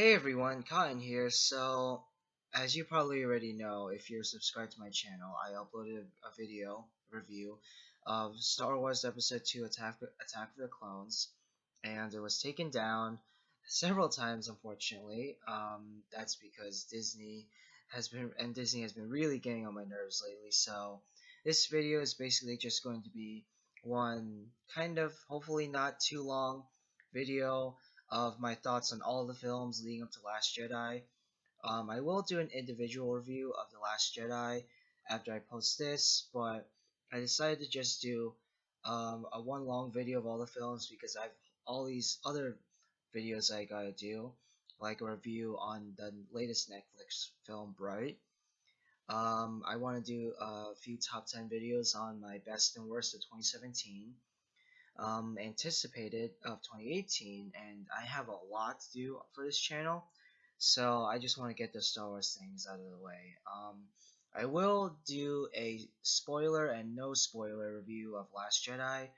Hey everyone, Cotton here. So, as you probably already know, if you're subscribed to my channel, I uploaded a video review of Star Wars Episode 2 Attack of the Clones, and it was taken down several times, unfortunately. That's because Disney has been really getting on my nerves lately. So, this video is basically just going to be one kind of, hopefully not too long video of my thoughts on all the films leading up to Last Jedi. I will do an individual review of The Last Jedi after I post this, but I decided to just do a one long video of all the films because I've all these other videos I gotta do, like a review on the latest Netflix film Bright. I want to do a few top 10 videos on my best and worst of 2017, anticipated of 2018, and I have a lot to do for this channel, so I just want to get the Star Wars things out of the way. I will do a spoiler and no spoiler review of Last Jedi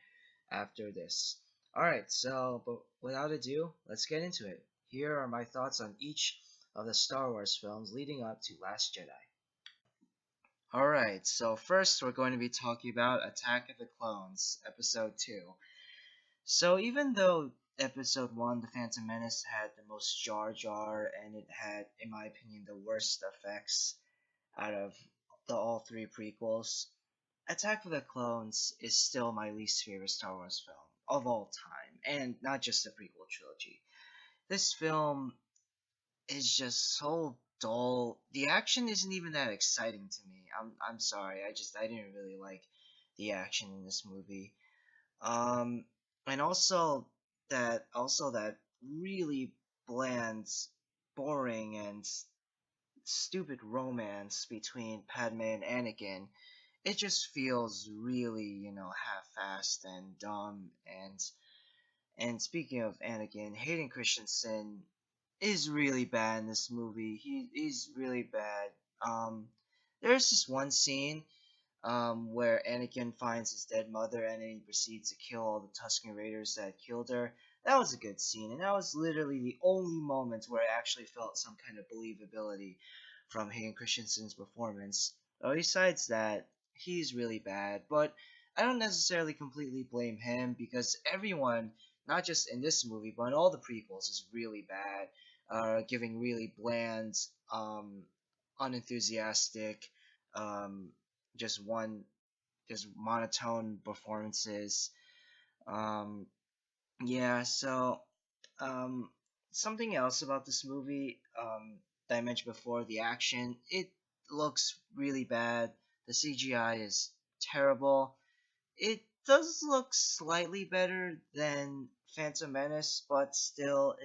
after this. Alright, so but without ado, let's get into it. Here are my thoughts on each of the Star Wars films leading up to Last Jedi. Alright, so first we're going to be talking about Attack of the Clones, Episode 2. So even though Episode 1, The Phantom Menace, had the most Jar Jar and it had, in my opinion, the worst effects out of all three prequels, Attack of the Clones is still my least favorite Star Wars film of all time, and not just the prequel trilogy. This film is just so dull. The action isn't even that exciting to me. I'm sorry. I didn't really like the action in this movie. Um, and also that really bland, boring, and stupid romance between Padme and Anakin. It just feels really, half-assed and dumb. And speaking of Anakin, Hayden Christensen is really bad in this movie. He's really bad. There's this one scene where Anakin finds his dead mother and then he proceeds to kill all the Tusken Raiders that killed her. That was a good scene, and that was literally the only moment where I actually felt some kind of believability from Hayden Christensen's performance. Besides that, he's really bad, but I don't necessarily completely blame him because everyone, not just in this movie, but in all the prequels, is really bad, giving really bland, unenthusiastic, um, just one just monotone performances. Um, yeah, so um, something else about this movie that I mentioned before, the action, it looks really bad. The CGI is terrible. It does look slightly better than Phantom Menace, but still,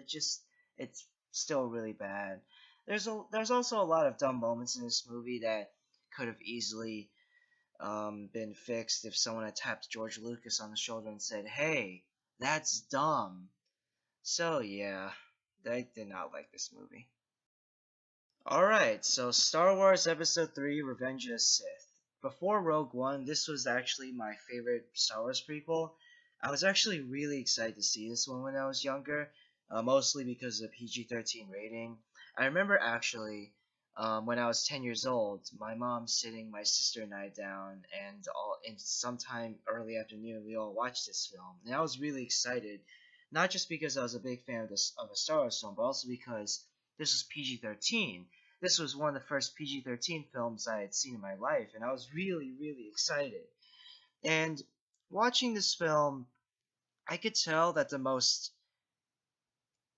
it's still really bad. There's also a lot of dumb moments in this movie that could have easily been fixed if someone had tapped George Lucas on the shoulder and said, "Hey, that's dumb." So yeah, I did not like this movie. Alright, so Star Wars Episode 3 Revenge of the Sith. Before Rogue One, this was actually my favorite Star Wars prequel. I was actually really excited to see this one when I was younger, mostly because of the PG-13 rating. I remember actually, when I was 10 years old, my mom sitting my sister and I down, and in sometime early afternoon, we all watched this film. And I was really excited, not just because I was a big fan of a Star Wars film, but also because this was PG-13. This was one of the first PG-13 films I had seen in my life, and I was really, really excited. And watching this film, I could tell that the most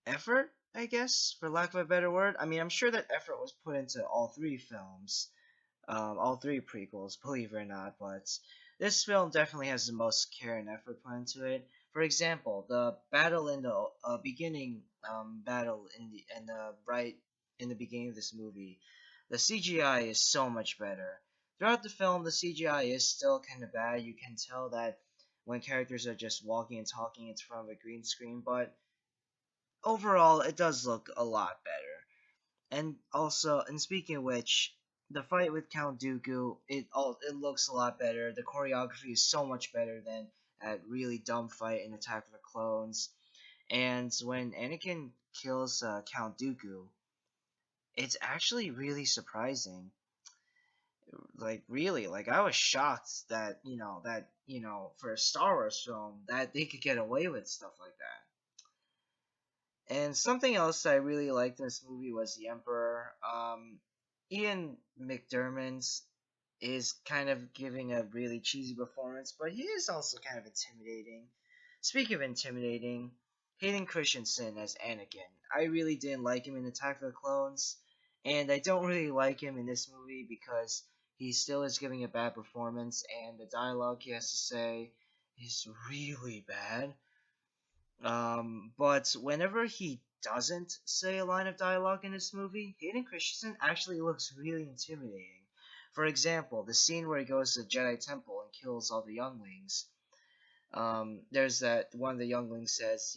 effort, I guess, for lack of a better word, I mean, I'm sure that effort was put into all three films, all three prequels, believe it or not, but this film definitely has the most care and effort put into it. For example, the battle in the beginning battle in the right in the beginning of this movie, the CGI is so much better. Throughout the film, the CGI is still kind of bad. You can tell that when characters are just walking and talking in front of a green screen, but overall, it does look a lot better. And also, and speaking of which, the fight with Count Dooku, it looks a lot better. The choreography is so much better than that really dumb fight in Attack of the Clones. And when Anakin kills Count Dooku, it's actually really surprising. Like really, like I was shocked that for a Star Wars film that they could get away with stuff like that. And something else I really liked in this movie was the Emperor. Ian McDermott's is kind of giving a really cheesy performance, but he is also kind of intimidating. Speaking of intimidating, Hayden Christensen as Anakin. I really didn't like him in Attack of the Clones, and I don't really like him in this movie because he still is giving a bad performance, and the dialogue he has to say is really bad. But whenever he doesn't say a line of dialogue in this movie, Hayden Christensen actually looks really intimidating. For example, the scene where he goes to the Jedi Temple and kills all the younglings. There's that one of the younglings says,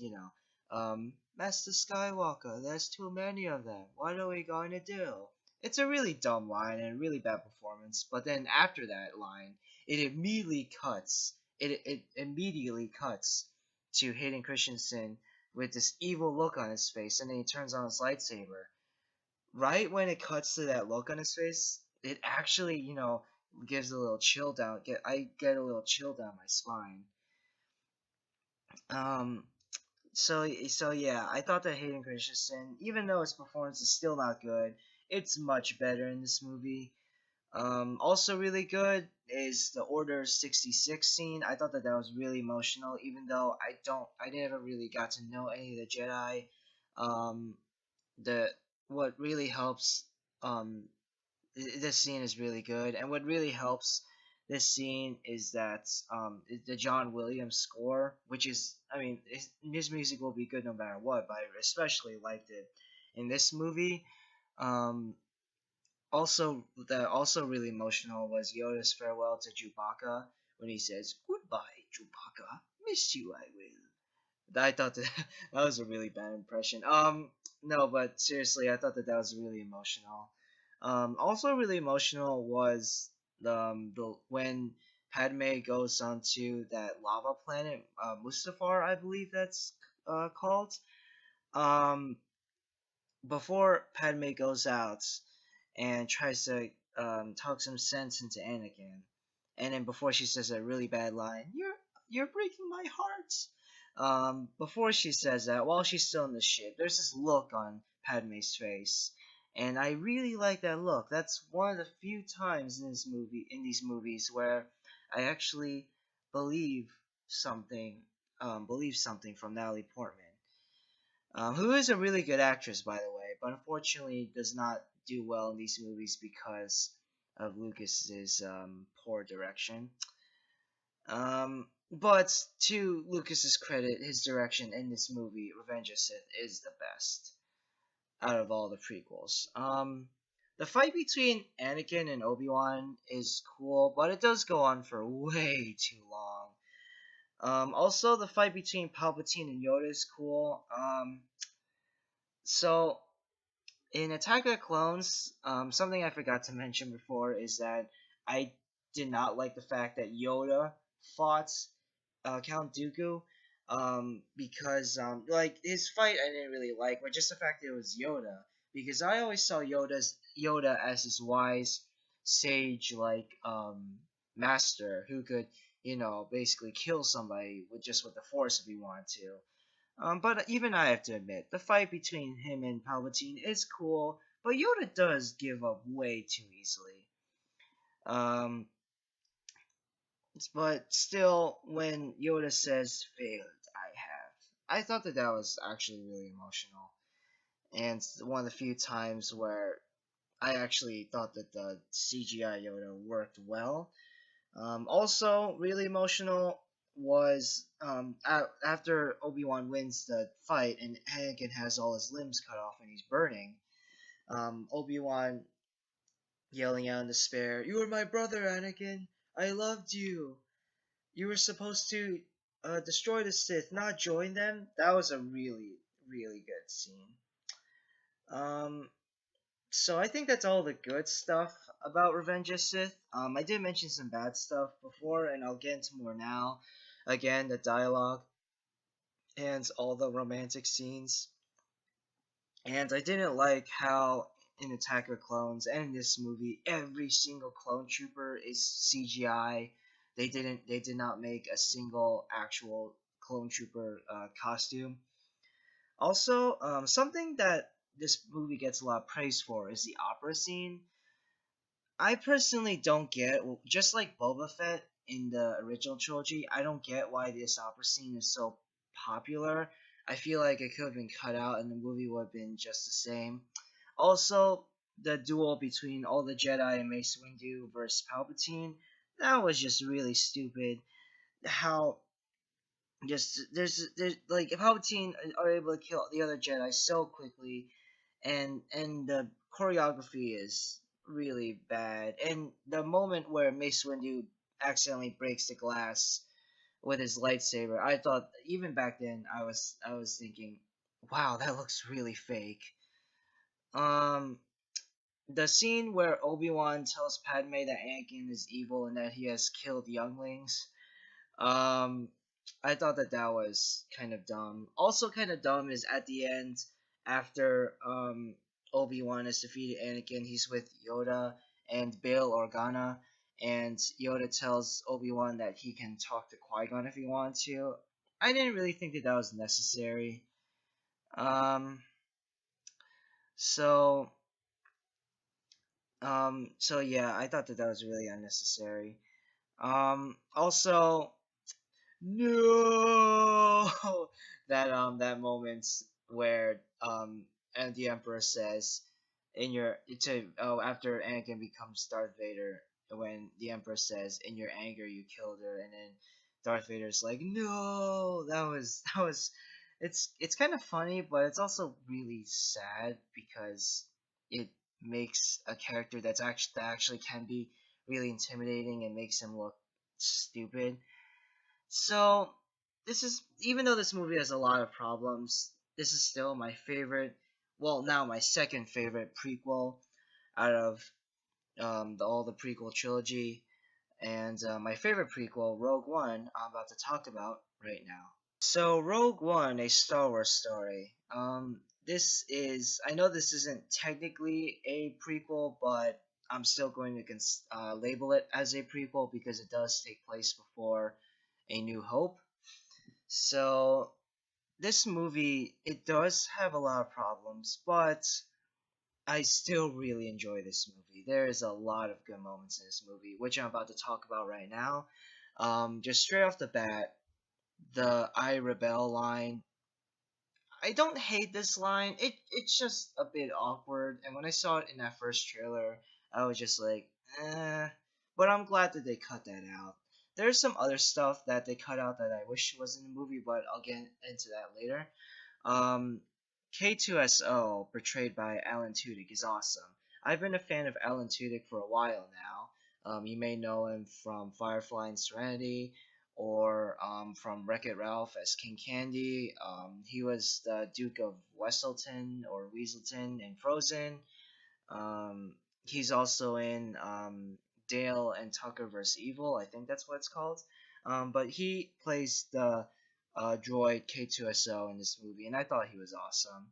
Master Skywalker, there's too many of them. What are we going to do? It's a really dumb line and a really bad performance. But then after that line, it immediately cuts. It immediately cuts to Hayden Christensen with this evil look on his face, and then he turns on his lightsaber. Right when it cuts to that look on his face, it actually, gives a little chill down. I get a little chill down my spine. Um, so yeah, I thought that Hayden Christensen, even though his performance is still not good, it's much better in this movie. Also really good is the Order 66 scene. I thought that that was really emotional, even though I never really got to know any of the Jedi. Um, the what really helps, this scene is really good, and what really helps this scene is that the John Williams score, which is, I mean, his music will be good no matter what, but I especially liked it in this movie. Um, also really emotional was Yoda's farewell to Chewbacca when he says, "Goodbye, Chewbacca. Miss you, I will." I thought that that was a really bad impression. No, but seriously, I thought that that was really emotional. Also really emotional was the when Padme goes onto that lava planet, Mustafar, I believe that's called. Um, before Padme goes out and tries to talk some sense into Anakin, and then before she says a really bad line, "You're breaking my heart." Before she says that, while she's still in the ship, there's this look on Padme's face, and I really like that look. That's one of the few times in these movies, where I actually believe something, believe something from Natalie Portman, who is a really good actress, by the way, but unfortunately does not do well in these movies because of Lucas's poor direction. But to Lucas's credit, his direction in this movie, Revenge of Sith, is the best out of all the prequels. The fight between Anakin and Obi-Wan is cool, but it does go on for way too long. Also, the fight between Palpatine and Yoda is cool. So in Attack of the Clones, something I forgot to mention before is that I did not like the fact that Yoda fought Count Dooku, because like his fight I didn't really like, but just the fact that it was Yoda, because I always saw Yoda as this wise sage like master who could basically kill somebody with the Force if he wanted to. But even I have to admit, the fight between him and Palpatine is cool, but Yoda does give up way too easily. Um, but still, when Yoda says "failed, I have," I thought that that was actually really emotional, and it's one of the few times where I actually thought that the CGI Yoda worked well. Also, really emotional was after Obi-Wan wins the fight and Anakin has all his limbs cut off and he's burning. Obi-Wan yelling out in despair, "You were my brother, Anakin. I loved you. You were supposed to destroy the Sith, not join them." That was a really, really good scene. Um, So I think that's all the good stuff about Revenge of Sith. I did mention some bad stuff before, and I'll get into more now. Again, the dialogue and all the romantic scenes. And I didn't like how in Attack of Clones and in this movie, every single clone trooper is CGI. They did not make a single actual clone trooper costume. Also, something that this movie gets a lot of praise for is the opera scene. I personally don't get, just like Boba Fett in the original trilogy, I don't get why this opera scene is so popular. I feel like it could have been cut out and the movie would have been just the same. Also, the duel between all the Jedi and Mace Windu versus Palpatine, that was just really stupid. How just there's like Palpatine are able to kill the other Jedi so quickly, and the choreography is really bad. And the moment where Mace Windu accidentally breaks the glass with his lightsaber, I thought even back then I was thinking, wow, that looks really fake. Um, the scene where Obi-Wan tells Padme that Anakin is evil and that he has killed younglings. Um, I thought that that was kind of dumb. Also, kind of dumb is at the end after Obi Wan has defeated Anakin. He's with Yoda and Bail Organa, and Yoda tells Obi Wan that he can talk to Qui Gon if he wants to. I didn't really think that that was necessary. Um, so so yeah, I thought that that was really unnecessary. Also, no, that moment where and the Emperor says in your to oh after Anakin becomes Darth Vader, when the Emperor says in your anger you killed her, and then Darth Vader's like, no, that was it's kind of funny, but it's also really sad because it makes a character that actually can be really intimidating and makes him look stupid. So this is, even though this movie has a lot of problems, this is still my favorite. Well, now my second favorite prequel out of all the prequel trilogy, and my favorite prequel, Rogue One, I'm about to talk about right now. So Rogue One, a Star Wars story. This is, I know this isn't technically a prequel, but I'm still going to label it as a prequel because it does take place before A New Hope. So this movie, it does have a lot of problems, but I still really enjoy this movie. There is a lot of good moments in this movie, which I'm about to talk about right now. Just straight off the bat, the "I rebel" line. I don't hate this line. It's just a bit awkward, and when I saw it in that first trailer, I was just like, eh. But I'm glad that they cut that out. There's some other stuff that they cut out that I wish was in the movie, but I'll get into that later. Um, K2SO, portrayed by Alan Tudyk, is awesome. I've been a fan of Alan Tudyk for a while now. You may know him from Firefly and Serenity, or from Wreck-It Ralph as King Candy. He was the Duke of Weselton or Weaselton in Frozen. Um, he's also in Dale and Tucker vs. Evil. I think that's what it's called. But he plays the droid K2SO in this movie, and I thought he was awesome.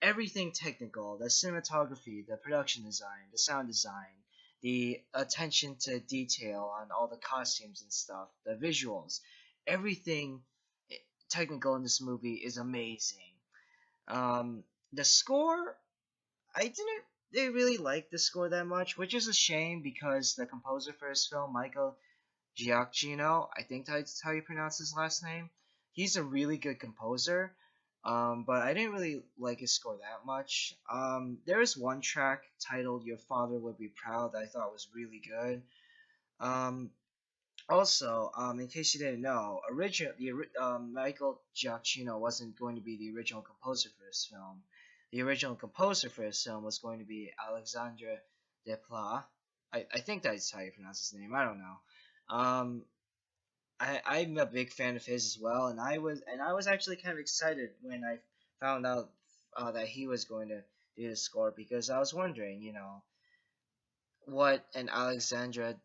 Everything technical, the cinematography, the production design, the sound design, the attention to detail on all the costumes and stuff, the visuals, everything technical in this movie is amazing. The score, I didn't really like the score that much, which is a shame because the composer for this film, Michael Giacchino, I think that's how you pronounce his last name. He's a really good composer, but I didn't really like his score that much. There is one track titled "Your Father Would Be Proud" that I thought was really good. Um, Also, in case you didn't know, Michael Giacchino wasn't going to be the original composer for this film. The original composer for this film was going to be Alexandre Desplat. I think that's how you pronounce his name. I don't know. Um, I'm a big fan of his as well, and I was actually kind of excited when I found out that he was going to do the score because I was wondering, what an Alexandra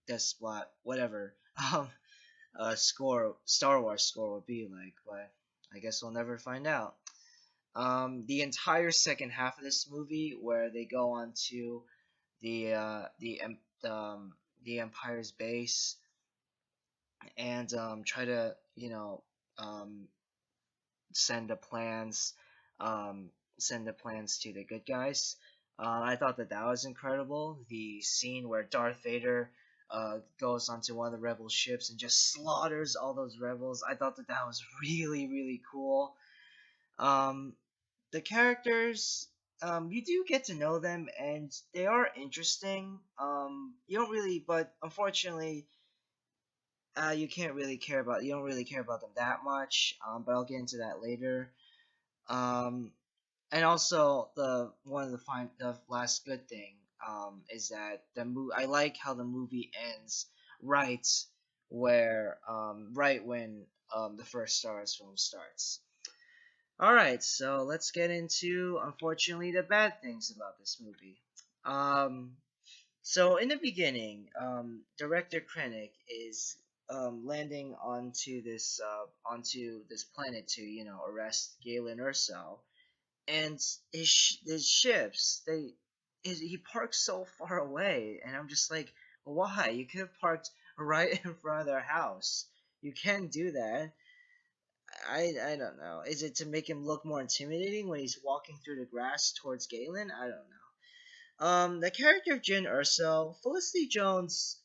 Desplat, whatever, score, Star Wars score would be like, but I guess we'll never find out. The entire second half of this movie, where they go on to the Empire's base and try to um, send the plans um, send the plans to the good guys. I thought that that was incredible. The scene where Darth Vader goes onto one of the rebel ships and just slaughters all those rebels. I thought that that was really really cool. Um, the characters, you do get to know them and they are interesting. You don't really, but unfortunately, you don't really care about them that much. But I'll get into that later. Um, and also the last good thing is that I like how the movie ends right right when the first Star Wars film starts. All right, so let's get into, unfortunately, the bad things about this movie. Um, so in the beginning, director Krennic is landing onto this planet to arrest Galen Erso, and his ships he parks so far away, and I'm just like, why? You could have parked right in front of their house. You can't do that. I don't know. Is it to make him look more intimidating when he's walking through the grass towards Galen? I don't know. The character of Jyn Erso, Felicity Jones,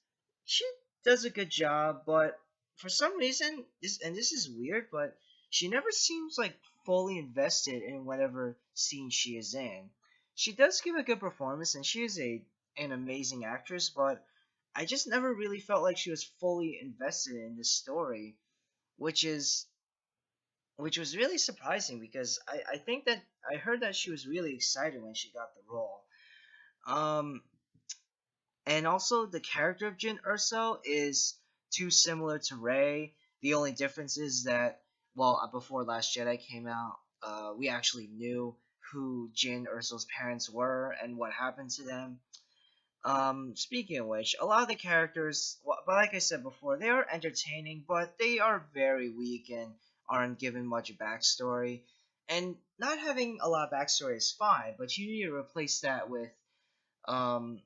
she does a good job, but for some reason, this is weird, but she never seems like fully invested in whatever scene she is in. She does give a good performance, and she is an amazing actress, but I just never really felt like she was fully invested in this story, which is which was really surprising because I think that I heard that she was really excited when she got the role. Um, and also the character of Jyn Erso is too similar to Rey. The only difference is that, well, before Last Jedi came out, we actually knew who Jyn Erso's parents were and what happened to them. Speaking of which, a lot of the characters, but like I said before, they are entertaining, but they are very weak and aren't given much backstory. And not having a lot of backstory is fine, but you need to replace that with um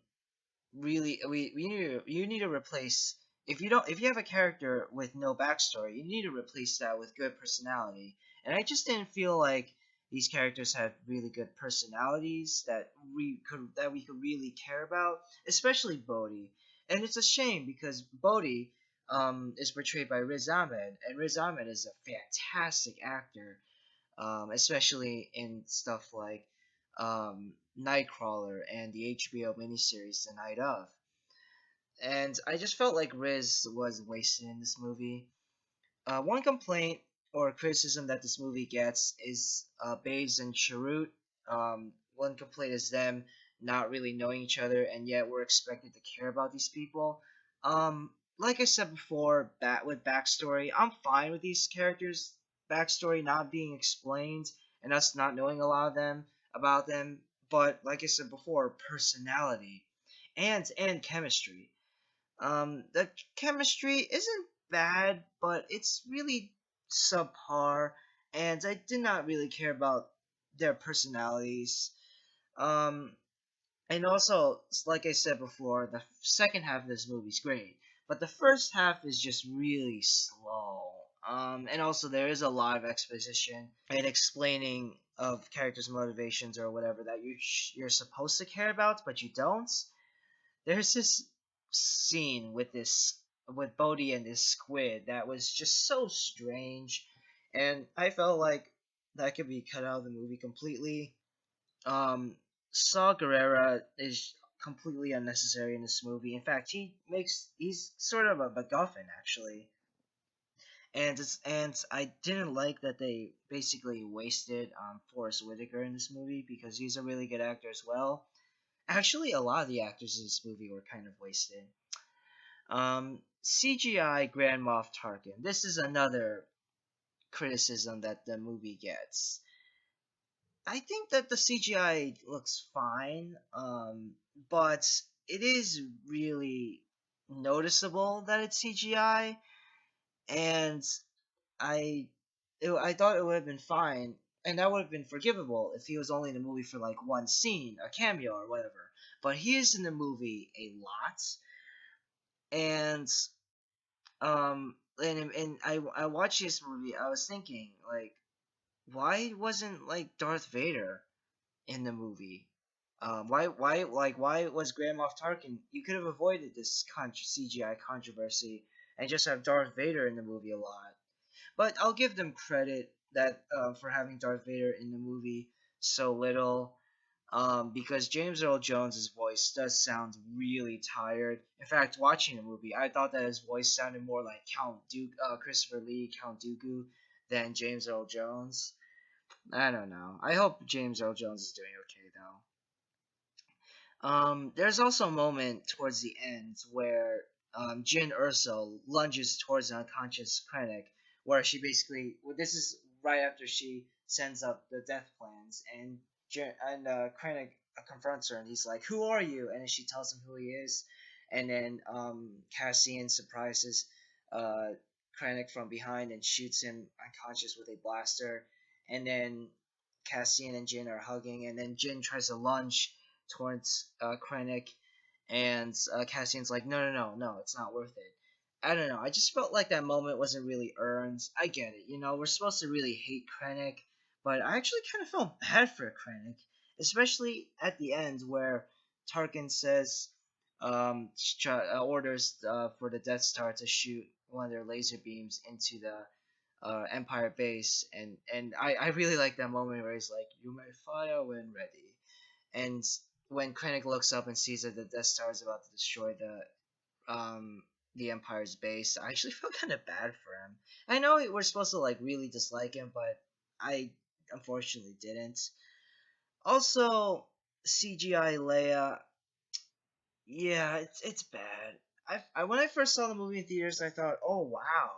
really we need you need to replace, if you have a character with no backstory, you need to replace that with good personality. And I just didn't feel like these characters had really good personalities that we could really care about, especially Bodhi. And it's a shame because Bodhi is portrayed by Riz Ahmed, and Riz Ahmed is a fantastic actor, especially in stuff like Nightcrawler and the HBO miniseries The Night of. And I just felt like Riz was wasted in this movie. One complaint or criticism that this movie gets is Baze and Chirrut. One complaint is them not really knowing each other, and yet we're expected to care about these people. Like I said before, with backstory, I'm fine with these characters' backstory not being explained and us not knowing a lot of them about them. But like I said before, personality and chemistry. The chemistry isn't bad, but it's really subpar, and I did not really care about their personalities. Um, and also, like I said before, the second half of this movie is great, but the first half is just really slow. And also there is a lot of exposition and explaining of characters' motivations or whatever that you're supposed to care about, but you don't. There's this scene with Bodhi and this squid that was just so strange, and I felt like that could be cut out of the movie completely. Saw Gerrera is completely unnecessary in this movie. In fact, he's sort of a MacGuffin actually, and I didn't like that they basically wasted Forrest Whitaker in this movie because he's a really good actor as well. Actually, a lot of the actors in this movie were kind of wasted. CGI Grand Moff Tarkin. This is another criticism that the movie gets. I think that the CGI looks fine, but it is really noticeable that it's CGI, and I I thought it would have been fine and that would have been forgivable if he was only in the movie for like one scene, a cameo or whatever. But he is in the movie a lot, and I watched this movie. I was thinking like, why wasn't like Darth Vader in the movie? Why was Grand Moff Tarkin? You could have avoided this CGI controversy and just have Darth Vader in the movie a lot. But I'll give them credit that for having Darth Vader in the movie so little. Because James Earl Jones's voice does sound really tired. In fact, watching the movie, I thought that his voice sounded more like Christopher Lee, Count Dooku, than James Earl Jones. I don't know. I hope James Earl Jones is doing okay though. There's also a moment towards the end where Jyn Erso lunges towards an unconscious Krennic, where she basically, well, this is right after she sends up the death plans, and Krennic confronts her, and he's like, "Who are you?" And then she tells him who he is, and then Cassian surprises uh, Krennic from behind and shoots him unconscious with a blaster, and then Cassian and Jyn are hugging, and then Jyn tries to lunge towards Krennic, and Cassian's like, no, no, no, no, it's not worth it. I don't know. I just felt like that moment wasn't really earned. I get it, we're supposed to really hate Krennic, but I actually kind of felt bad for Krennic, especially at the end where Tarkin says, orders for the Death Star to shoot one of their laser beams into the Empire base, and I really like that moment where he's like, "You may fire when ready." And when Krennic looks up and sees that the Death Star is about to destroy the Empire's base, I actually felt kind of bad for him. I know we're supposed to like really dislike him, but I unfortunately didn't. Also, CGI Leia, yeah, it's bad. When I first saw the movie in theaters, I thought, oh wow,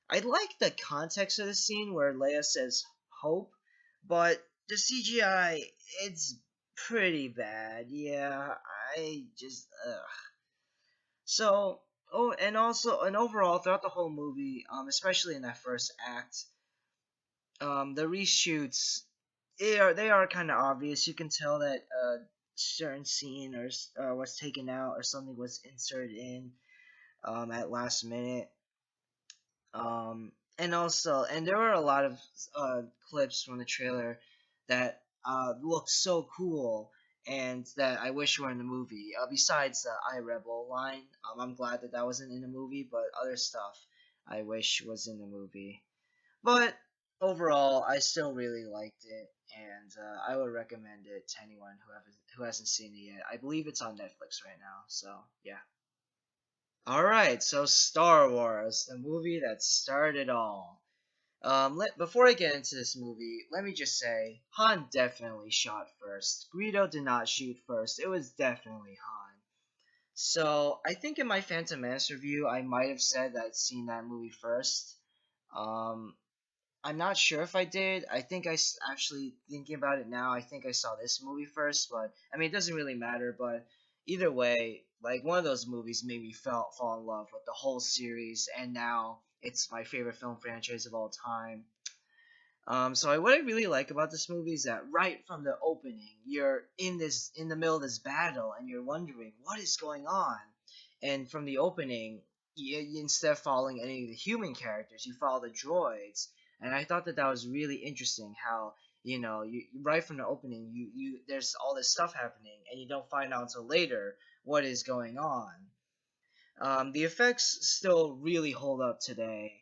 I like the context of the scene where Leia says hope, but the CGI, it's pretty bad. Yeah, I just so and overall throughout the whole movie, especially in that first act, the reshoots, they are kind of obvious. You can tell that a certain scene or was taken out or something was inserted in at last minute. And there were a lot of clips from the trailer that looked so cool and that I wish were in the movie. Besides the "I Rebel" line, I'm glad that that wasn't in the movie, but other stuff I wish was in the movie. But overall, I still really liked it, and I would recommend it to anyone who hasn't seen it yet. I believe it's on Netflix right now, so yeah. Alright, so Star Wars, the movie that started it all. Before I get into this movie, let me just say, Han definitely shot first. Greedo did not shoot first. It was definitely Han. So, I think in my Phantom Menace review, I might have said that I'd seen that movie first. Um, I'm not sure if I did. I think actually thinking about it now, I think I saw this movie first, but I mean, it doesn't really matter. But either way, like one of those movies made me fall in love with the whole series, and now it's my favorite film franchise of all time. What I really like about this movie is that right from the opening, you're in the middle of this battle, and you're wondering what is going on. And from the opening, instead of following any of the human characters, you follow the droids. And I thought that that was really interesting. How you right from the opening, you there's all this stuff happening, and you don't find out until later what is going on. The effects still really hold up today,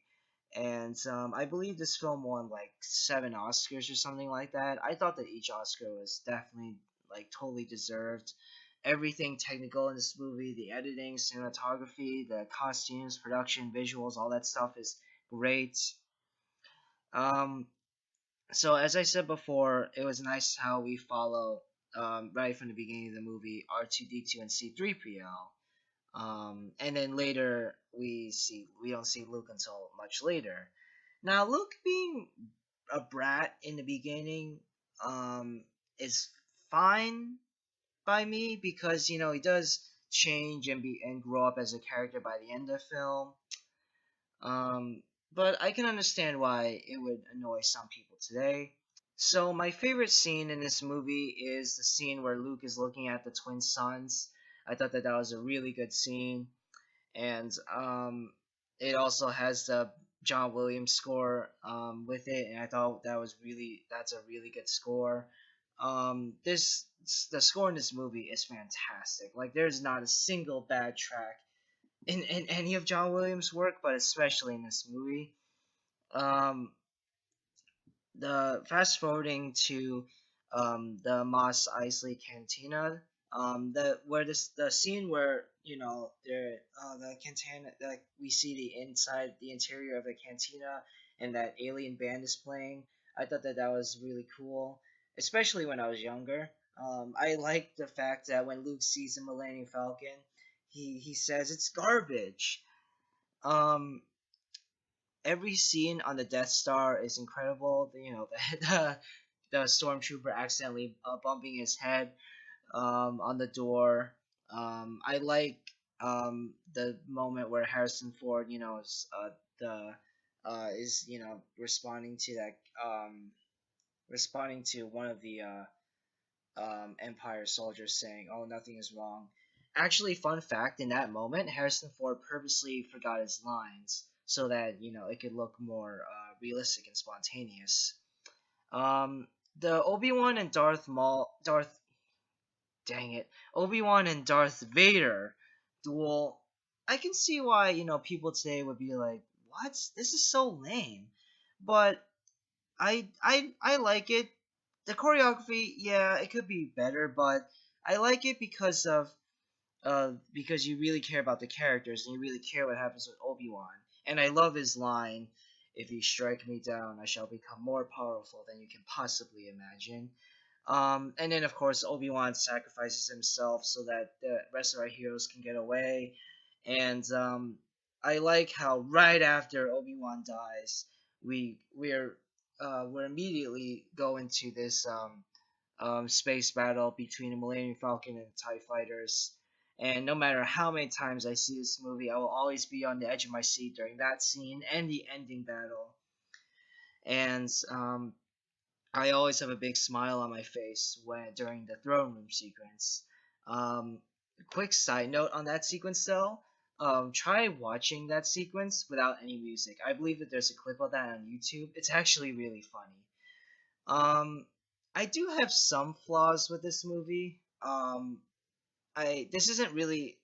and I believe this film won like 7 Oscars or something like that. I thought that each Oscar was definitely like totally deserved. Everything technical in this movie, the editing, cinematography, the costumes, production, visuals, all that stuff is great. Um, so as I said before, it was nice how we follow right from the beginning of the movie R2D2 and C3PO. And then later we don't see Luke until much later. Now Luke being a brat in the beginning is fine by me because he does change and grow up as a character by the end of the film. Um, but I can understand why it would annoy some people today. So my favorite scene in this movie is the scene where Luke is looking at the twin suns. I thought that that was a really good scene, and it also has the John Williams score with it, and I thought that's a really good score. This the score in this movie is fantastic. Like there's not a single bad track in any of John Williams' work, but especially in this movie. Um, the fast forwarding to the Moss Eisley Cantina, the where this the scene where the cantina, like we see the inside the interior of the cantina and that alien band is playing. I thought that that was really cool, especially when I was younger. I like the fact that when Luke sees the Millennium Falcon, he says it's garbage. Um, every scene on the Death Star is incredible. The stormtrooper accidentally bumping his head on the door. I like the moment where Harrison Ford, is responding to that responding to one of the Empire soldiers saying, "Oh, nothing is wrong." Actually, fun fact: in that moment, Harrison Ford purposely forgot his lines so that it could look more realistic and spontaneous. Um, the Darth, dang it, Obi-Wan and Darth Vader duel. I can see why people today would be like, "What? This is so lame," but I like it. The choreography, yeah, it could be better, but I like it because you really care about the characters and you really care what happens with Obi-Wan. And I love his line, "If you strike me down, I shall become more powerful than you can possibly imagine." And then of course Obi-Wan sacrifices himself so that the rest of our heroes can get away. And I like how right after Obi-Wan dies, we're immediately go into this space battle between the Millennium Falcon and the TIE Fighters. And no matter how many times I see this movie, I will always be on the edge of my seat during that scene and the ending battle. And I always have a big smile on my face when during the throne room sequence. Um, quick side note on that sequence though. Try watching that sequence without any music. I believe that there's a clip of that on YouTube. It's actually really funny. Um, I do have some flaws with this movie. I this isn't really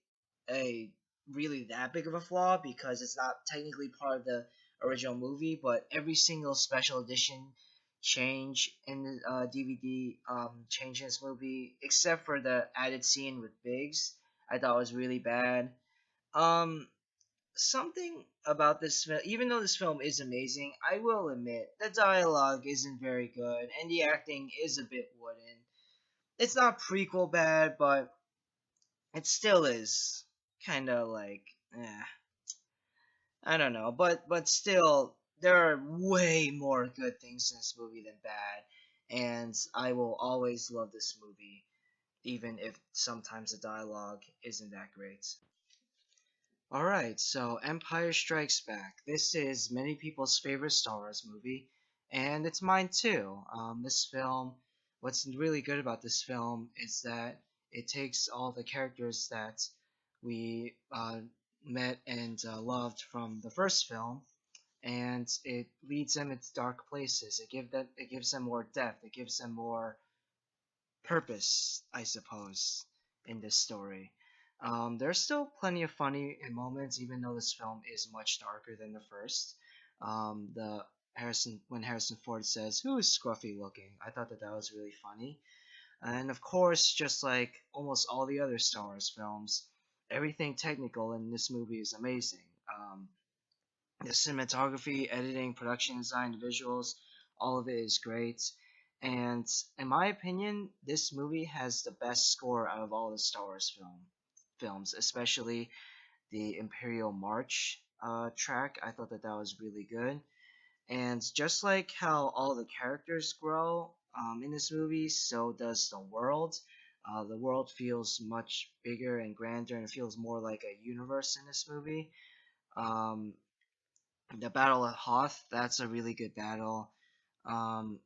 a really that big of a flaw because it's not technically part of the original movie, but every single special edition change in the DVD change in this movie, except for the added scene with Biggs, I thought was really bad. Um, something about this film, even though this film is amazing, I will admit the dialogue isn't very good and the acting is a bit wooden. It's not prequel bad, but it still is kind of like, I don't know, but still, there are way more good things in this movie than bad, and I will always love this movie, even if sometimes the dialogue isn't that great. Alright, so Empire Strikes Back. This is many people's favorite Star Wars movie, and it's mine too. This film, what's really good about this film is that it takes all the characters that we met and loved from the first film, and it leads them into dark places. It gives them more depth. It gives them more purpose, I suppose, in this story. There's still plenty of funny moments, even though this film is much darker than the first. The Harrison Ford says, "Who is scruffy looking?" I thought that that was really funny. And of course, just like almost all the other Star Wars films, everything technical in this movie is amazing. The cinematography, editing, production design, the visuals, all of it is great. And in my opinion, this movie has the best score out of all the Star Wars films, especially the Imperial March track. I thought that that was really good. And just like how all the characters grow in this movie, so does the world. The world feels much bigger and grander, and it feels more like a universe in this movie. Um, the Battle of Hoth, that's a really good battle. Um,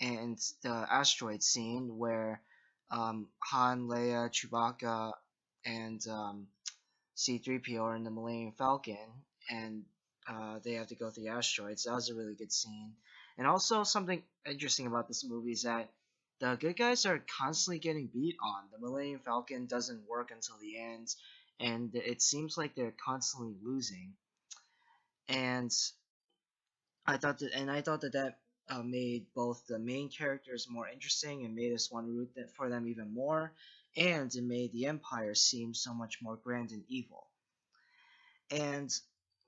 and the asteroid scene where Han, Leia, Chewbacca, and C-3PO are in the Millennium Falcon, and they have to go through the asteroids. That was a really good scene. And also something interesting about this movie is that the good guys are constantly getting beat on. The Millennium Falcon doesn't work until the end, and it seems like they're constantly losing. And I thought that made both the main characters more interesting and made us want to root for them even more, and it made the Empire seem so much more grand and evil. And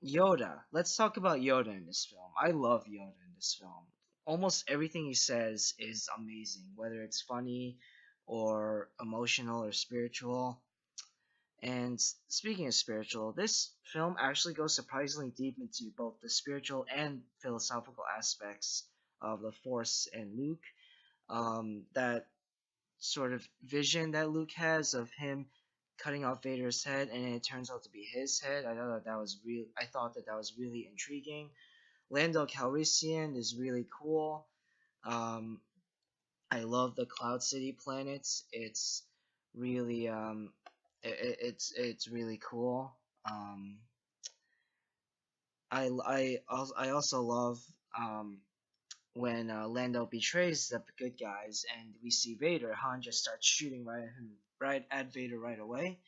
Yoda, let's talk about Yoda in this film. I love Yoda in this film. Almost everything he says is amazing, whether it's funny or emotional or spiritual. And speaking of spiritual, this film actually goes surprisingly deep into both the spiritual and philosophical aspects of the Force and Luke. That sort of vision that Luke has of him cutting off Vader's head, and it turns out to be his head. I thought that that was really intriguing. Lando Calrissian is really cool. Um, I love the Cloud City planets. It's really it's really cool. Um, I also love when Lando betrays the good guys and we see Vader. Han just starts shooting right at Vader right away.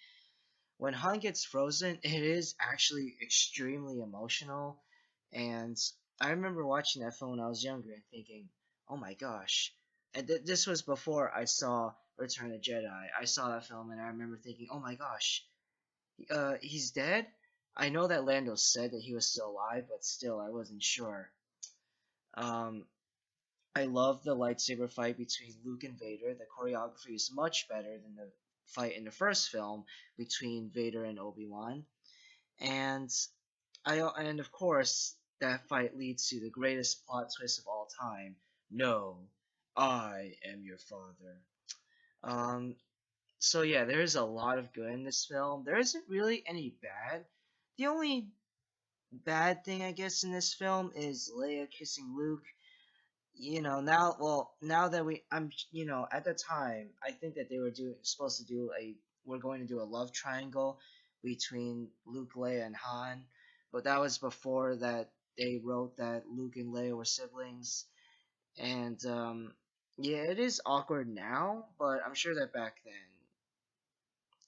When Han gets frozen, it is actually extremely emotional. And I remember watching that film when I was younger and thinking, "Oh my gosh!" And this was before I saw Return of the Jedi. I saw that film and I remember thinking, "Oh my gosh, he's dead." I know that Lando said that he was still alive, but still, I wasn't sure. Um, I love the lightsaber fight between Luke and Vader. The choreography is much better than the fight in the first film between Vader and Obi-Wan. And and of course that fight leads to the greatest plot twist of all time. No, I am your father. Um, so yeah, there's a lot of good in this film. There isn't really any bad. The only bad thing I guess in this film is Leia kissing Luke. Now that at the time I think that they were doing supposed to do a we're going to do a love triangle between Luke, Leia, and Han, but that was before that they wrote that Luke and Leia were siblings. And yeah, it is awkward now, but I'm sure that back then,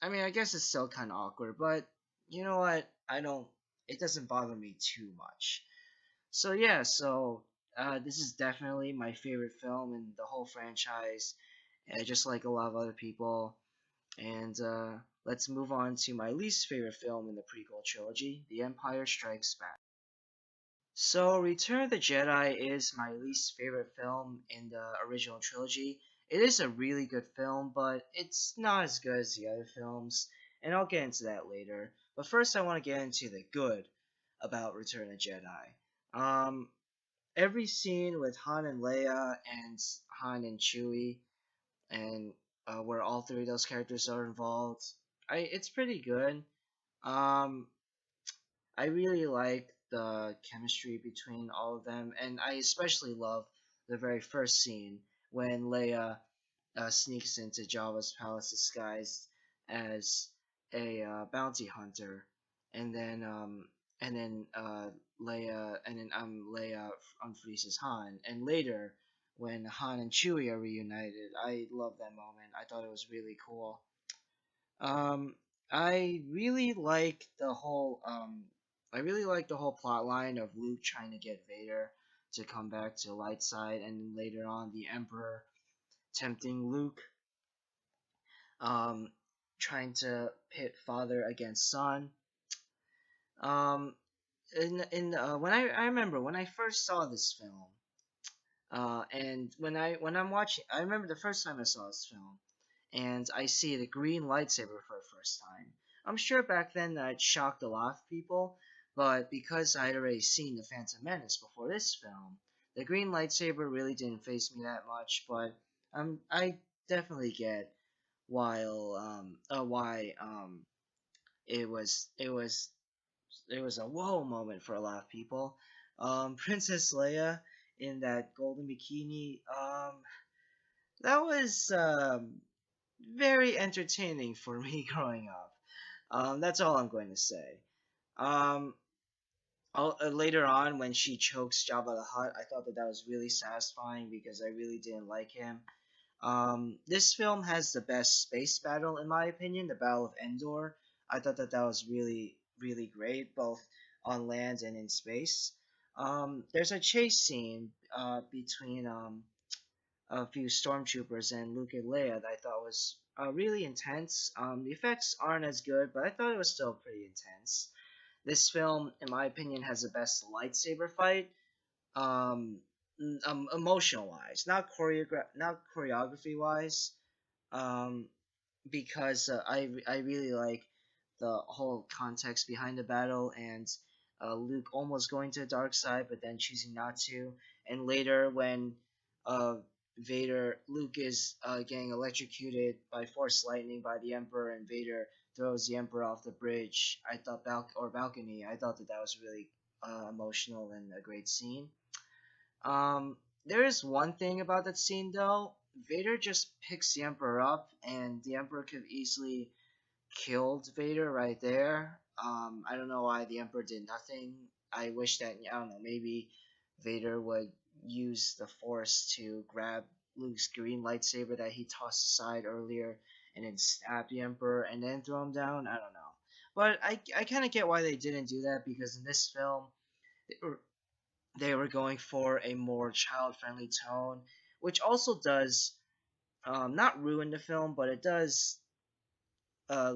I mean, I guess it's still kind of awkward, but you know what, I don't it doesn't bother me too much. So yeah, this is definitely my favorite film in the whole franchise, just like a lot of other people. And let's move on to my least favorite film in the prequel trilogy, The Empire Strikes Back. So Return of the Jedi is my least favorite film in the original trilogy. It is a really good film, but it's not as good as the other films, and I'll get into that later. But first, I want to get into the good about Return of the Jedi. Um, every scene with Han and Leia and Han and Chewie, and where all three of those characters are involved, it's pretty good. Um, I really like the chemistry between all of them, and I especially love the very first scene when Leia sneaks into Jabba's palace disguised as a bounty hunter, and then Leia unfreezes Han, and later when Han and Chewie are reunited, I love that moment. I thought it was really cool. Um, I really like the whole plot line of Luke trying to get Vader to come back to the light side, and later on the Emperor tempting Luke, um, trying to pit father against son. Um, in when I remember when I first saw this film, and when I'm watching, I remember the first time I saw this film, and I see the green lightsaber for the first time. I'm sure back then that shocked a lot of people, but because I had already seen The Phantom Menace before this film, the green lightsaber really didn't faze me that much. But I definitely get why it was it was it was a whoa moment for a lot of people. Princess Leia in that golden bikini. That was very entertaining for me growing up. That's all I'm going to say. Um, Later on, when she chokes Jabba the Hutt, I thought that that was really satisfying because I really didn't like him. This film has the best space battle in my opinion, the Battle of Endor. I thought that that was really, really great, both on land and in space. There's a chase scene between a few stormtroopers and Luke and Leia that I thought was really intense. The effects aren't as good, but I thought it was still pretty intense. This film, in my opinion, has the best lightsaber fight. Emotional wise, not choreography wise. Um, because I really like the whole context behind the battle and Luke almost going to the dark side, but then choosing not to. And later, when uh, Luke is getting electrocuted by Force lightning by the Emperor, and Vader throws the Emperor off the bridge. I thought balcony. I thought that that was really emotional and a great scene. There is one thing about that scene though. Vader just picks the Emperor up, and the Emperor could easily killed Vader right there. I don't know why the Emperor did nothing. I wish that I don't know. Maybe Vader would use the Force to grab Luke's green lightsaber that he tossed aside earlier, and then stab the Emperor and then throw him down. I don't know, but I kind of get why they didn't do that because in this film they were going for a more child-friendly tone, which also does not ruin the film, but it does uh,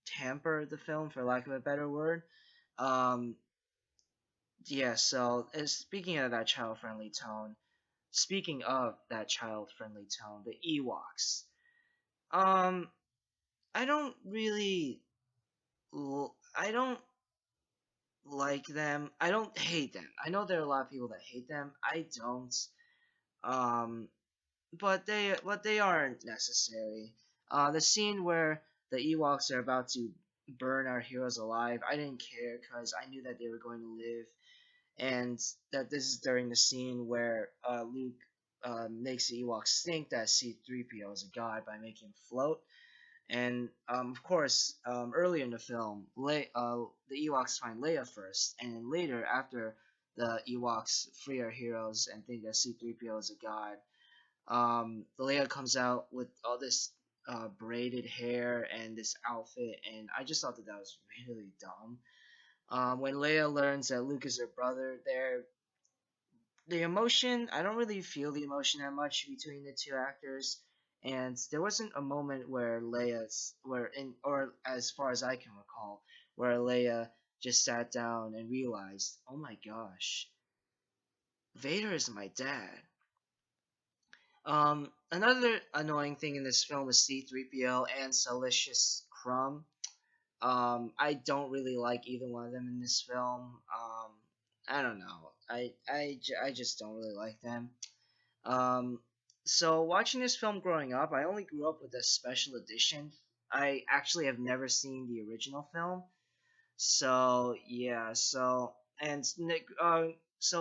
tamper the film, for lack of a better word. Um, yeah, so speaking of that child-friendly tone, speaking of that child-friendly tone, the Ewoks. Um, I don't really, I don't like them. I don't hate them. I know there are a lot of people that hate them. I don't. Um, but they aren't necessary. The scene where the Ewoks are about to burn our heroes alive, I didn't care because I knew that they were going to live, and that this is during the scene where Luke makes the Ewoks think that C-3PO is a god by making him float. And of course, earlier in the film, the Ewoks find Leia first, and then later, after the Ewoks free our heroes and think that C-3PO is a god, the Leia comes out with all this braided hair and this outfit, and I just thought that that was really dumb. When Leia learns that Luke is her brother, the emotion, I don't really feel the emotion that much between the two actors, and there wasn't a moment where or as far as I can recall, where Leia just sat down and realized, oh my gosh, Vader is my dad. Another annoying thing in this film is C-3PO and Salicious Crumb. I don't really like either one of them in this film. I don't know. I just don't really like them. Um, so watching this film growing up, I only grew up with the special edition. I actually have never seen the original film. So yeah, so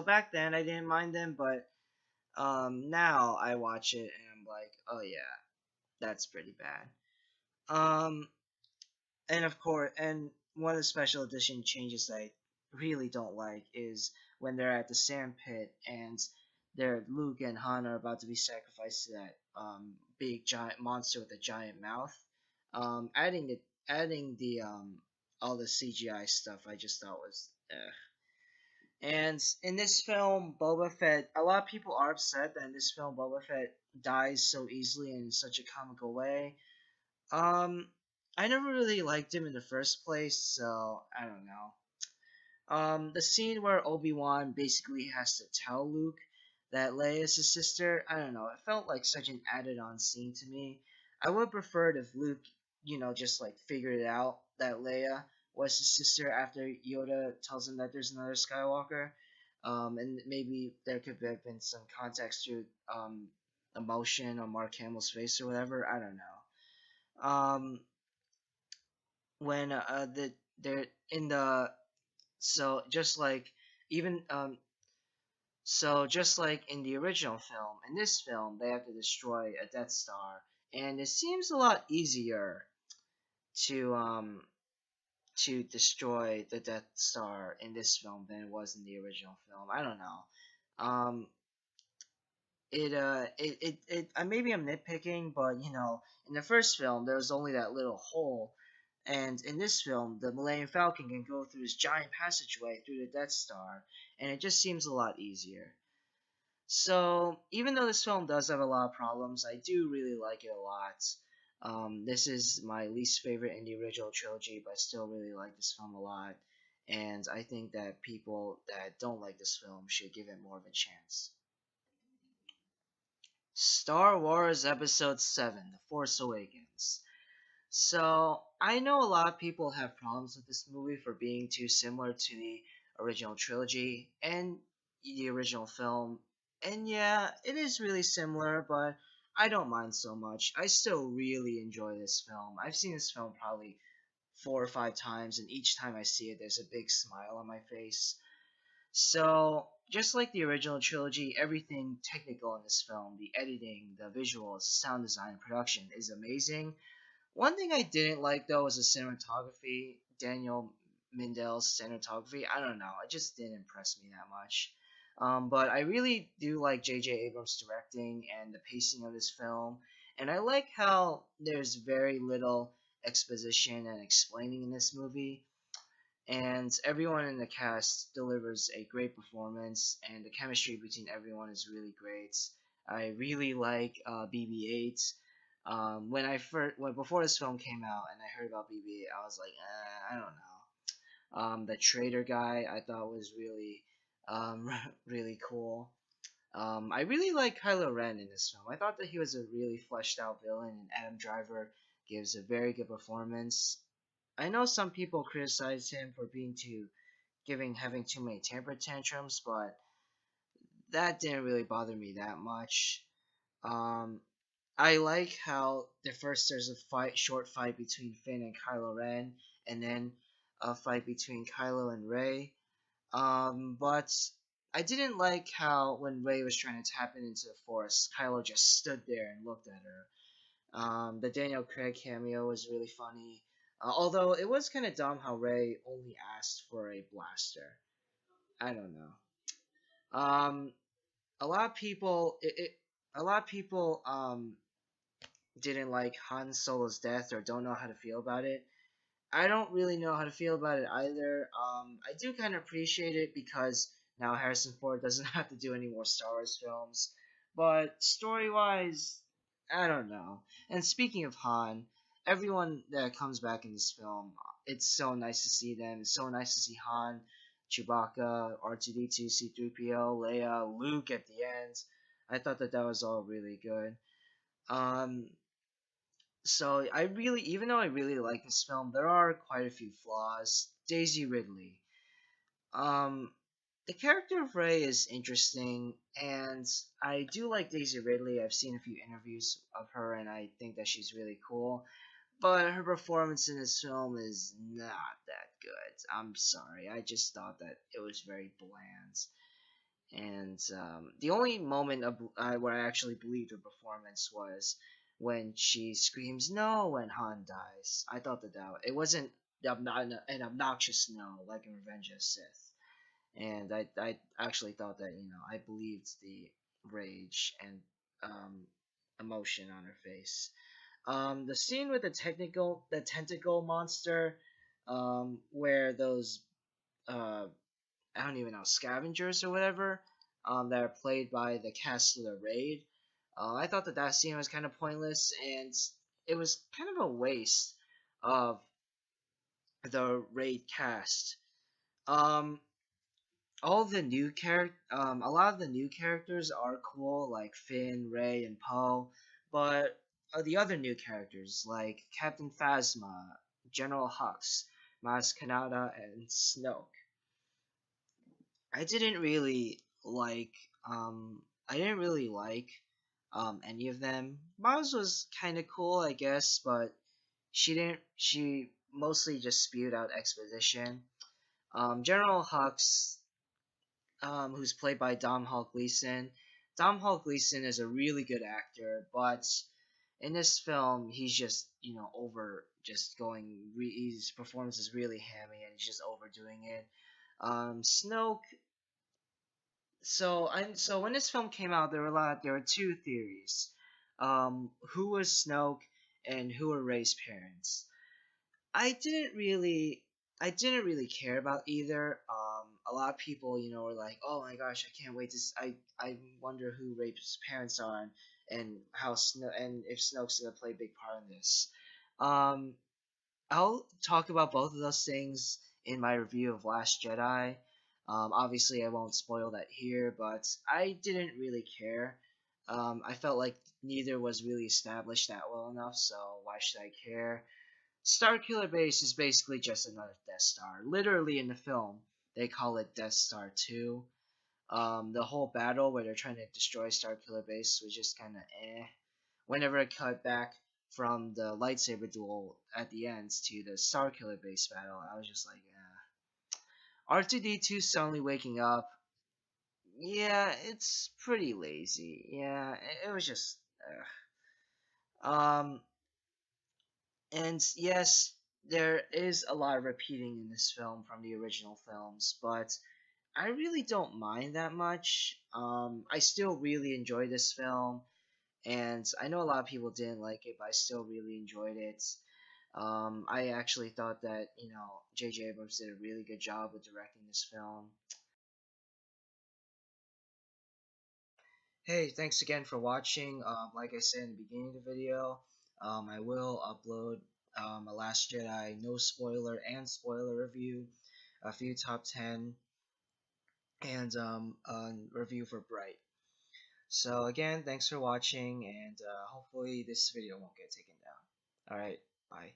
back then I didn't mind them, but now I watch it and I'm like, oh yeah, that's pretty bad. Um, and of course, and one of the special edition changes I really don't like is when they're at the sand pit and they're Luke and Han are about to be sacrificed to that big giant monster with a giant mouth. Adding the all the CGI stuff I just thought was And in this film, Boba Fett, a lot of people are upset that in this film Boba Fett dies so easily in such a comical way. Um, I never really liked him in the first place, so I don't know. The scene where Obi-Wan basically has to tell Luke that Leia is his sister, I don't know, it felt like such an added-on scene to me. I would have preferred if Luke, just like figured it out that Leia was his sister after Yoda tells him that there's another Skywalker. And maybe there could have been some context to emotion on Mark Hamill's face or whatever. I don't know. When they're in the so just like even So just like in the original film, in this film they have to destroy a Death Star, and it seems a lot easier to destroy the Death Star in this film than it was in the original film. I don't know. Um, maybe I'm nitpicking, but in the first film there was only that little hole, and in this film the Millennium Falcon can go through this giant passageway through the Death Star, and it just seems a lot easier. So even though this film does have a lot of problems, I do really like it a lot. This is my least favorite in the original trilogy, but I still really like this film a lot. And I think that people that don't like this film should give it more of a chance. Star Wars Episode 7, The Force Awakens. So, I know a lot of people have problems with this movie for being too similar to the original trilogy and the original film. And yeah, it is really similar, but I don't mind so much. I still really enjoy this film. I've seen this film probably 4 or 5 times, and each time I see it, there's a big smile on my face. So, just like the original trilogy, everything technical in this film, the editing, the visuals, the sound design, production is amazing. One thing I didn't like though was the cinematography. Daniel Mindel's cinematography. I don't know. It just didn't impress me that much. But I really do like J.J. Abrams' directing and the pacing of this film. And I like how there's very little exposition and explaining in this movie. And everyone in the cast delivers a great performance, and the chemistry between everyone is really great. I really like BB-8. When before this film came out and I heard about BB-8, I was like, I don't know. The traitor guy I thought was really, really cool. I really like Kylo Ren in this film. I thought that he was a really fleshed out villain, and Adam Driver gives a very good performance. I know some people criticize him for being too having too many temper tantrums, but that didn't really bother me that much. Um, I like how there's a short fight between Finn and Kylo Ren, and then a fight between Kylo and Rey. But I didn't like how when Rey was trying to tap into the Force, Kylo just stood there and looked at her. The Daniel Craig cameo was really funny. Although it was kind of dumb how Rey only asked for a blaster. I don't know. A lot of people, a lot of people, didn't like Han Solo's death or don't know how to feel about it. I don't really know how to feel about it either. I do kind of appreciate it because now Harrison Ford doesn't have to do any more Star Wars films. But story wise, I don't know. And speaking of Han, everyone that comes back in this film, it's so nice to see them. It's so nice to see Han, Chewbacca, R2D2, C3PO, Leia, Luke at the end. I thought that was all really good. Um, so I really, even though I really like this film, there are quite a few flaws. Daisy Ridley. Um, the character of Rey is interesting, and I do like Daisy Ridley. I've seen a few interviews of her, and I think that she's really cool. But her performance in this film is not that good. I'm sorry. I just thought that it was very bland. And the only moment where I actually believed her performance was when she screams "No" when Han dies. I thought that it wasn't an obnoxious no like in Revenge of the Sith, and I actually thought that I believed the rage and um, emotion on her face. The scene with the tentacle monster, where those uh, I don't even know, scavengers or whatever, that are played by the cast of the raid. I thought that scene was kind of pointless, and it was kind of a waste of the raid cast. Um, a lot of the new characters are cool, like Finn, Rey, and Poe, but the other new characters like Captain Phasma, General Hux, Maz Kanata, and Snoke, I didn't really like I didn't really like any of them. Maz was kind of cool, I guess, but she mostly just spewed out exposition. General Hux, who's played by Dom Hall Gleeson. Dom Hall Gleeson is a really good actor, but in this film, he's just over just going. His performance is really hammy, and he's just overdoing it. Snoke. So when this film came out, there were two theories. Who was Snoke and who were Rey's parents? I didn't really I didn't really care about either. A lot of people, were like, "Oh my gosh, I can't wait to I wonder who Rey's parents are and how and if Snoke's gonna play a big part in this." Um, I'll talk about both of those things in my review of Last Jedi. Obviously, I won't spoil that here, but I didn't really care. I felt like neither was really established that well enough, so why should I care? Starkiller Base is basically just another Death Star. Literally in the film, they call it Death Star 2. The whole battle where they're trying to destroy Starkiller Base was just kind of eh. Whenever it cut back from the lightsaber duel at the end to the Starkiller Base battle, I was just like, R2D2 suddenly waking up. Yeah, it's pretty lazy. Yeah, it was just. Um, and yes, there is a lot of repeating in this film from the original films, but I really don't mind that much. I still really enjoy this film, and I know a lot of people didn't like it, but I still really enjoyed it. I actually thought that J.J. Abrams did a really good job with directing this film. Hey, thanks again for watching. Like I said in the beginning of the video, I will upload a Last Jedi no spoiler and spoiler review, a few top 10, and a review for Bright. So again, thanks for watching, and hopefully this video won't get taken down. Alright, bye.